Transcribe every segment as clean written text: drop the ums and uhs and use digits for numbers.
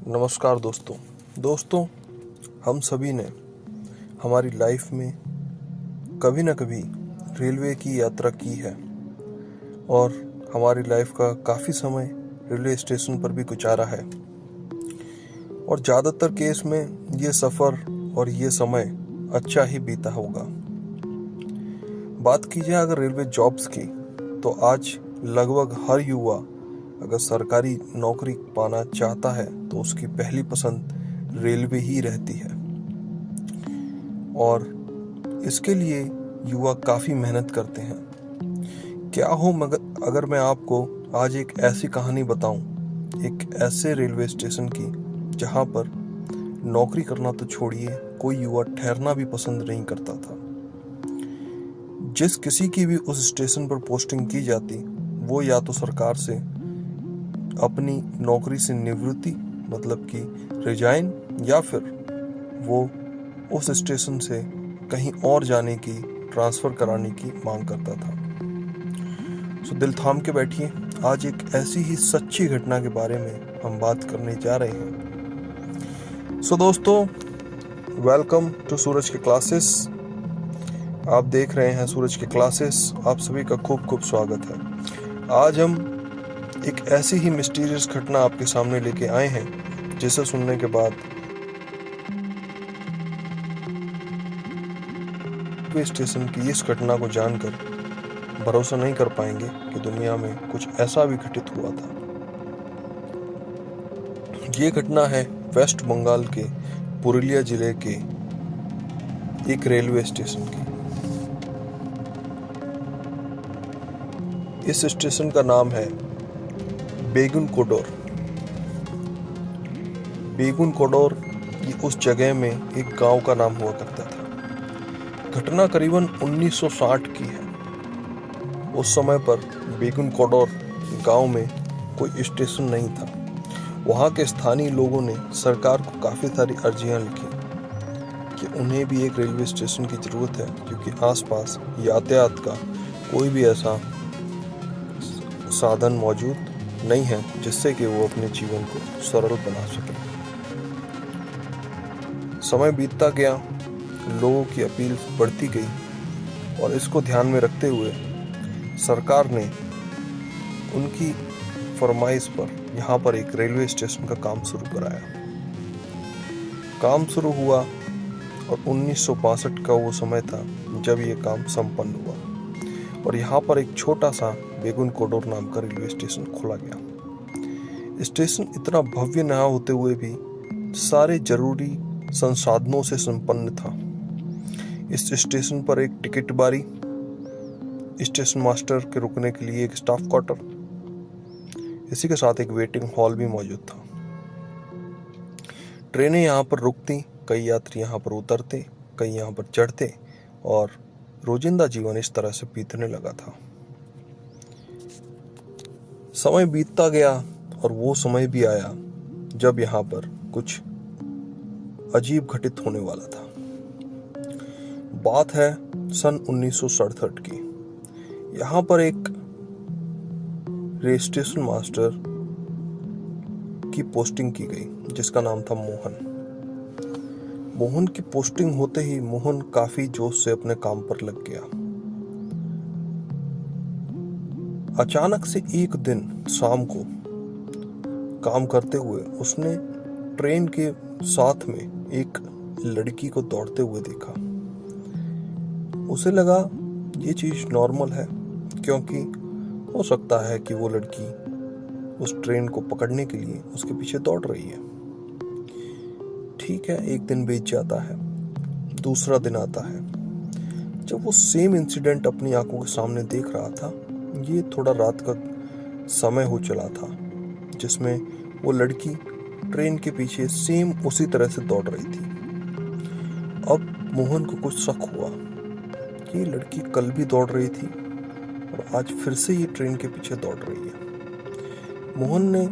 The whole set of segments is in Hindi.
नमस्कार दोस्तों, हम सभी ने हमारी लाइफ में कभी ना कभी रेलवे की यात्रा की है और हमारी लाइफ का काफ़ी समय रेलवे स्टेशन पर भी गुजारा है। और ज़्यादातर केस में ये सफ़र और ये समय अच्छा ही बीता होगा। बात की जाए अगर रेलवे जॉब्स की, तो आज लगभग हर युवा अगर सरकारी नौकरी पाना चाहता है तो उसकी पहली पसंद रेलवे ही रहती है। और इसके लिए युवा काफ़ी मेहनत करते हैं। क्या हो मगर अगर मैं आपको आज एक ऐसी कहानी बताऊं, एक ऐसे रेलवे स्टेशन की जहां पर नौकरी करना तो छोड़िए, कोई युवा ठहरना भी पसंद नहीं करता था। जिस किसी की भी उस स्टेशन पर पोस्टिंग की जाती, वो या तो सरकार से अपनी नौकरी से निवृत्ति मतलब कि रिजाइन, या फिर वो उस स्टेशन से कहीं और जाने की, ट्रांसफ़र कराने की मांग करता था। सो दिल थाम के बैठिए, आज एक ऐसी ही सच्ची घटना के बारे में हम बात करने जा रहे हैं। सो दोस्तों, वेलकम टू सूरज के क्लासेस। आप देख रहे हैं सूरज के क्लासेस। आप सभी का खूब खूब स्वागत है। आज हम एक ऐसी ही मिस्टीरियस घटना आपके सामने लेके आए हैं जिसे सुनने के बाद रेलवे स्टेशन की इस घटना को जानकर भरोसा नहीं कर पाएंगे कि दुनिया में कुछ ऐसा भी घटित हुआ था। ये घटना है वेस्ट बंगाल के पुरुलिया जिले के एक रेलवे स्टेशन की। इस स्टेशन का नाम है बेगुन कोडोर। बेगुन कोडोर ये उस जगह में एक गांव का नाम हुआ करता था। घटना करीबन 1960 की है। उस समय पर बेगुन कोडोर गांव में कोई स्टेशन नहीं था। वहां के स्थानीय लोगों ने सरकार को काफ़ी सारी अर्जियां लिखी कि उन्हें भी एक रेलवे स्टेशन की ज़रूरत है, क्योंकि आसपास यातायात का कोई भी ऐसा साधन मौजूद नहीं है जिससे कि वो अपने जीवन को सरल बना सके। समय बीतता गया, लोगों की अपील बढ़ती गई और इसको ध्यान में रखते हुए सरकार ने उनकी फरमाइश पर यहाँ पर एक रेलवे स्टेशन का काम शुरू कराया। काम शुरू हुआ और 1962 का वो समय था जब ये काम संपन्न हुआ और यहाँ पर एक छोटा सा बेगुन कोडोर नाम का रेलवे स्टेशन खोला गया। स्टेशन इतना भव्य न होते हुए भी सारे जरूरी संसाधनों से संपन्न था। इस स्टेशन पर एक टिकट बारी, स्टेशन मास्टर के रुकने के लिए एक स्टाफ क्वार्टर, इसी के साथ एक वेटिंग हॉल भी मौजूद था। ट्रेनें यहाँ पर रुकती, कई यात्री यहाँ पर उतरते, कई यहाँ पर चढ़ते और रोजिंदा जीवन इस तरह से बीतने लगा था। समय बीतता गया और वो समय भी आया जब यहाँ पर कुछ अजीब घटित होने वाला था। बात है सन 1967 की। यहाँ पर एक स्टेशन मास्टर की पोस्टिंग की गई जिसका नाम था मोहन। मोहन की पोस्टिंग होते ही मोहन काफी जोश से अपने काम पर लग गया। अचानक से एक दिन शाम को काम करते हुए उसने ट्रेन के साथ में एक लड़की को दौड़ते हुए देखा। उसे लगा ये चीज नॉर्मल है, क्योंकि हो सकता है कि वो लड़की उस ट्रेन को पकड़ने के लिए उसके पीछे दौड़ रही है। ठीक है, एक दिन बीत जाता है, दूसरा दिन आता है। जब वो सेम इंसिडेंट अपनी आंखों के सामने देख रहा था, ये थोड़ा रात का समय हो चला था जिसमें वो लड़की ट्रेन के पीछे सेम उसी तरह से दौड़ रही थी। अब मोहन को कुछ शक हुआ कि ये लड़की कल भी दौड़ रही थी और आज फिर से ये ट्रेन के पीछे दौड़ रही है। मोहन ने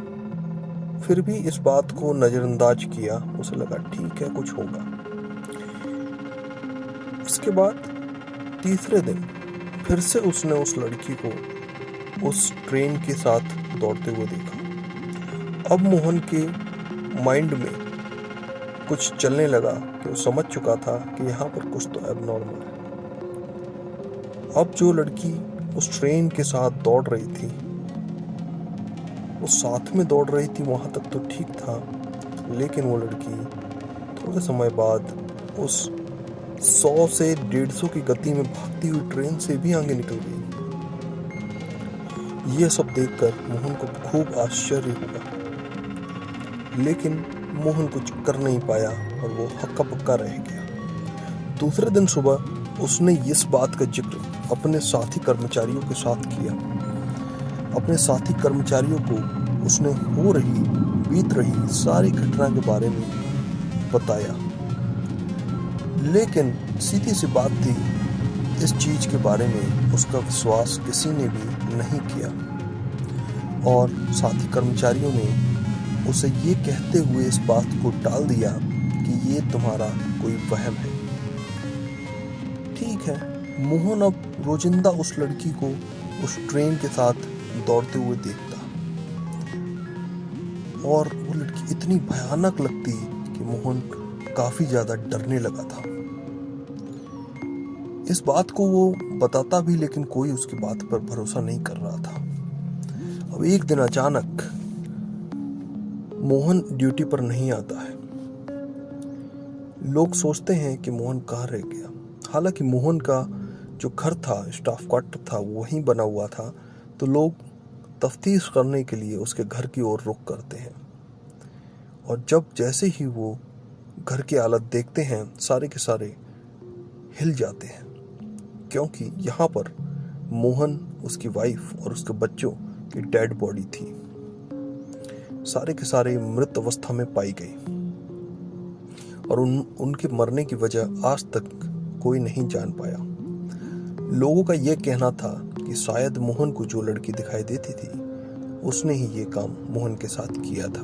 फिर भी इस बात को नजरअंदाज किया। उसे लगा ठीक है, कुछ होगा। इसके बाद तीसरे दिन फिर से उसने उस लड़की को उस ट्रेन के साथ दौड़ते हुए देखा। अब मोहन के माइंड में कुछ चलने लगा कि वो समझ चुका था कि यहाँ पर कुछ तो एबनॉर्मल है। अब जो लड़की उस ट्रेन के साथ दौड़ रही थी, वो साथ में दौड़ रही थी, वहां तक तो ठीक था, लेकिन वो लड़की थोड़े समय बाद उस 100 से 150 की गति में भागती हुई ट्रेन से भी आगे निकल गई। यह सब देखकर मोहन को खूब आश्चर्य हुआ, लेकिन मोहन कुछ कर नहीं पाया और वो हक्का बक्का रह गया। दूसरे दिन सुबह उसने इस बात का जिक्र अपने साथी कर्मचारियों के साथ किया। अपने साथी कर्मचारियों को उसने बीत रही सारी घटना के बारे में बताया, लेकिन सीधी सी बात थी, इस चीज के बारे में उसका विश्वास किसी ने भी नहीं किया और साथी कर्मचारियों ने उसे ये कहते हुए इस बात को टाल दिया कि ये तुम्हारा कोई वहम है। ठीक है, मोहन अब रोजिंदा उस लड़की को उस ट्रेन के साथ दौड़ते हुए देखता और वो लड़की इतनी भयानक लगती कि मोहन काफी ज्यादा डरने लगा था। इस बात को वो बताता भी, लेकिन कोई उसकी बात पर भरोसा नहीं कर रहा था। अब एक दिन अचानक मोहन ड्यूटी पर नहीं आता है। लोग सोचते हैं कि मोहन कहाँ रह गया। हालांकि मोहन का जो घर था, स्टाफ क्वार्टर था, वहीं बना हुआ था, तो लोग तफ्तीश करने के लिए उसके घर की ओर रुख करते हैं और जैसे ही वो घर की हालत देखते हैं, सारे के सारे हिल जाते हैं, क्योंकि यहाँ पर मोहन, उसकी वाइफ और उसके बच्चों की डेड बॉडी थी। सारे के सारे मृत अवस्था में पाई गई और उनके मरने की वजह आज तक कोई नहीं जान पाया। लोगों का यह कहना था कि शायद मोहन को जो लड़की दिखाई देती थी, उसने ही ये काम मोहन के साथ किया था।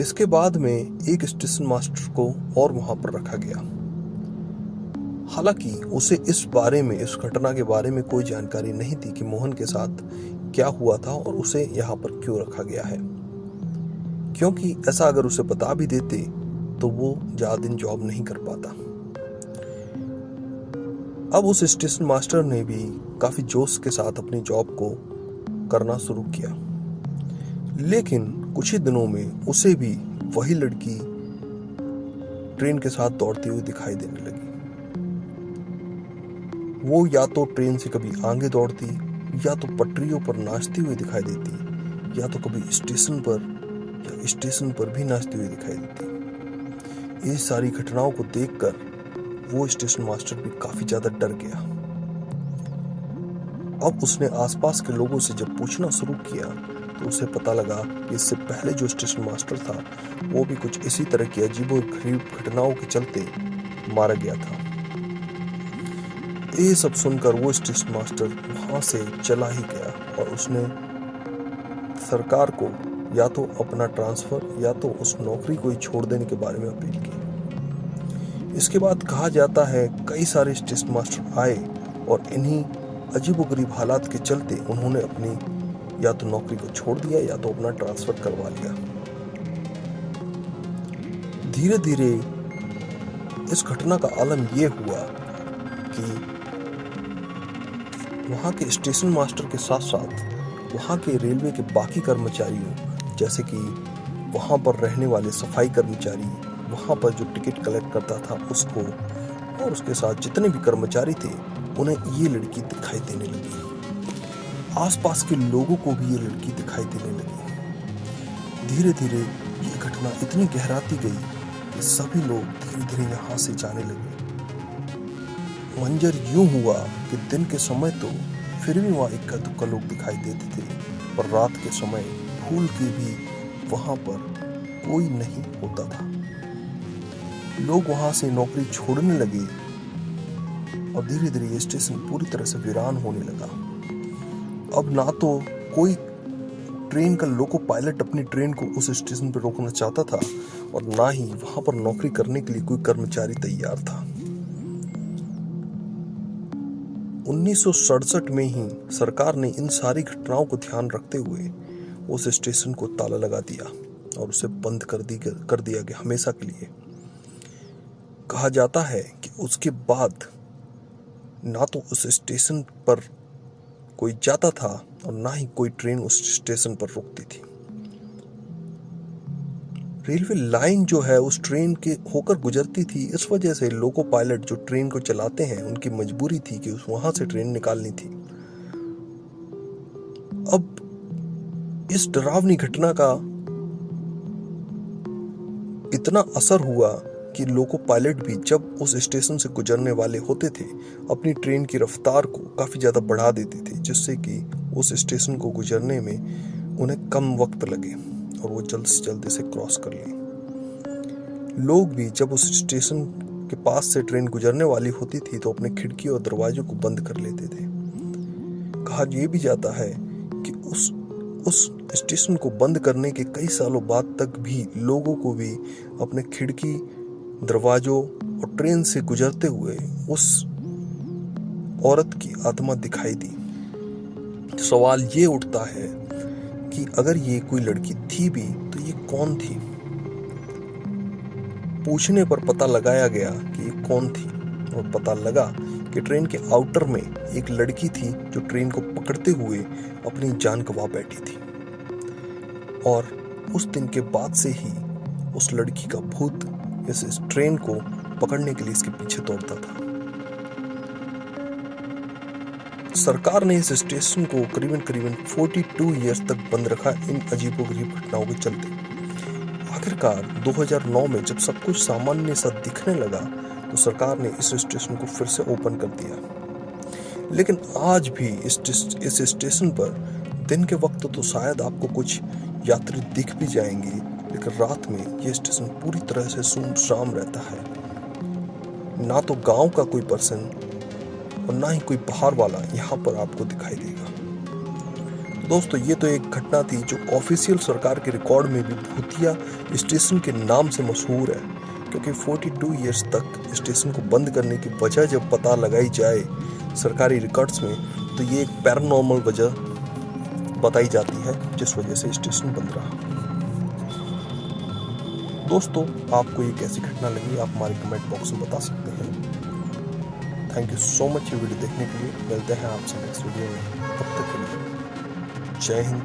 इसके बाद में एक स्टेशन मास्टर को और वहां पर रखा गया। हालांकि उसे इस घटना के बारे में कोई जानकारी नहीं थी कि मोहन के साथ क्या हुआ था और उसे यहाँ पर क्यों रखा गया है, क्योंकि ऐसा अगर उसे बता भी देते तो वो ज्यादा दिन जॉब नहीं कर पाता। अब उस स्टेशन मास्टर ने भी काफी जोश के साथ अपनी जॉब को करना शुरू किया, लेकिन कुछ ही दिनों में उसे भी वही लड़की ट्रेन के साथ दौड़ती हुई दिखाई देने लगी। वो या तो ट्रेन से कभी आगे दौड़ती, या तो पटरियों पर नाचती हुई दिखाई देती, या तो कभी स्टेशन पर भी नाचती हुई दिखाई देती। ये सारी घटनाओं को देखकर वो स्टेशन मास्टर भी काफी ज्यादा डर गया। अब उसने आसपास के लोगों से जब पूछना शुरू किया तो उसे पता लगा कि इससे पहले जो स्टेशन मास्टर था, वो भी कुछ इसी तरह की अजीबोगरीब घटनाओं के चलते मारा गया था। ये सब सुनकर वो स्टेशन मास्टर वहां से चला ही गया और उसने सरकार को या तो अपना ट्रांसफर या तो उस नौकरी को ही छोड़ देने के बारे में अपील की। इसके बाद कहा जाता है कई सारे स्टेशन मास्टर आए और इन्हीं अजीबोगरीब हालात के चलते उन्होंने अपनी या तो नौकरी को छोड़ दिया या तो अपना ट्रांसफर करवा लिया। धीरे धीरे इस घटना का आलम यह हुआ कि वहाँ के स्टेशन मास्टर के साथ साथ वहाँ के रेलवे के बाकी कर्मचारियों, जैसे कि वहाँ पर रहने वाले सफाई कर्मचारी, वहाँ पर जो टिकट कलेक्ट करता था उसको, और उसके साथ जितने भी कर्मचारी थे, उन्हें ये लड़की दिखाई देने लगी। आसपास के लोगों को भी ये लड़की दिखाई देने लगी। धीरे धीरे ये घटना इतनी गहराती गई कि सभी लोग धीरे धीरे यहाँ से जाने लगे। मंजर यूं हुआ कि दिन के समय तो फिर भी वहाँ इक्का दुक्का लोग दिखाई देते थे, पर रात के समय भूल के भी वहाँ पर कोई नहीं होता था। लोग वहाँ से नौकरी छोड़ने लगे और धीरे धीरे ये स्टेशन पूरी तरह से वीरान होने लगा। अब ना तो कोई ट्रेन का लोको पायलट अपनी ट्रेन को उस स्टेशन पर रोकना चाहता था और ना ही वहाँ पर नौकरी करने के लिए कोई कर्मचारी तैयार था। 1967 में ही सरकार ने इन सारी घटनाओं को ध्यान रखते हुए उस स्टेशन को ताला लगा दिया और उसे बंद कर दिया गया हमेशा के लिए। कहा जाता है कि उसके बाद ना तो उस स्टेशन पर कोई जाता था और ना ही कोई ट्रेन उस स्टेशन पर रुकती थी। रेलवे लाइन जो है उस ट्रेन के होकर गुजरती थी, इस वजह से लोको पायलट जो ट्रेन को चलाते हैं उनकी मजबूरी थी कि वहां से ट्रेन निकालनी थी। अब इस डरावनी घटना का इतना असर हुआ कि लोको पायलट भी जब उस स्टेशन से गुजरने वाले होते थे अपनी ट्रेन की रफ्तार को काफ़ी ज़्यादा बढ़ा देते थे, जिससे कि उस स्टेशन को गुजरने में उन्हें कम वक्त लगे और वो जल्द से जल्द इसे क्रॉस कर लें। लोग भी जब उस स्टेशन के पास से ट्रेन गुजरने वाली होती थी तो अपने खिड़की और दरवाजों को बंद कर लेते थे। कहा यह भी जाता है कि उस स्टेशन को बंद करने के कई सालों बाद तक भी लोगों को भी अपने खिड़की, दरवाजों और ट्रेन से गुजरते हुए उस औरत की आत्मा दिखाई दी। सवाल ये उठता है कि अगर ये कोई लड़की थी भी तो ये कौन थी? पूछने पर पता लगाया गया कि ये कौन थी और पता लगा कि ट्रेन के आउटर में एक लड़की थी जो ट्रेन को पकड़ते हुए अपनी जान गंवा बैठी थी। और उस दिन के बाद से ही उस लड़की का भूत इस ट्रेन को पकड़ने के लिए इसके पीछे दौड़ता था। सरकार ने इस स्टेशन को करीबन 42 ईयर्स तक बंद रखा इन अजीबोगरीब घटनाओं के चलते। आखिरकार 2009 में जब सब कुछ सामान्य सा दिखने लगा तो सरकार ने इस स्टेशन को फिर से ओपन कर दिया। लेकिन आज भी इस स्टेशन पर दिन के वक्त तो शायद आपको कुछ यात्री दिख भी जाएंगे, लेकिन रात में यह स्टेशन पूरी तरह से सुनसान रहता है। ना तो गांव का कोई पर्सन और ना ही कोई बाहर वाला यहाँ पर आपको दिखाई देगा। तो दोस्तों, ये तो एक घटना थी जो ऑफिशियल सरकार के रिकॉर्ड में भी भूतिया स्टेशन के नाम से मशहूर है, क्योंकि 42 ईयर्स तक स्टेशन को बंद करने की वजह जब पता लगाई जाए सरकारी रिकॉर्ड्स में तो ये एक पैरानॉर्मल वजह बताई जाती है जिस वजह से स्टेशन बंद रहा। दोस्तों, आपको ये कैसी घटना लगी आप हमारे कमेंट बॉक्स में बता सकते हैं। थैंक यू सो मच ये वीडियो देखने के लिए। मिलते हैं आपसे नेक्स्ट वीडियो में, तब तक के लिए जय हिंद,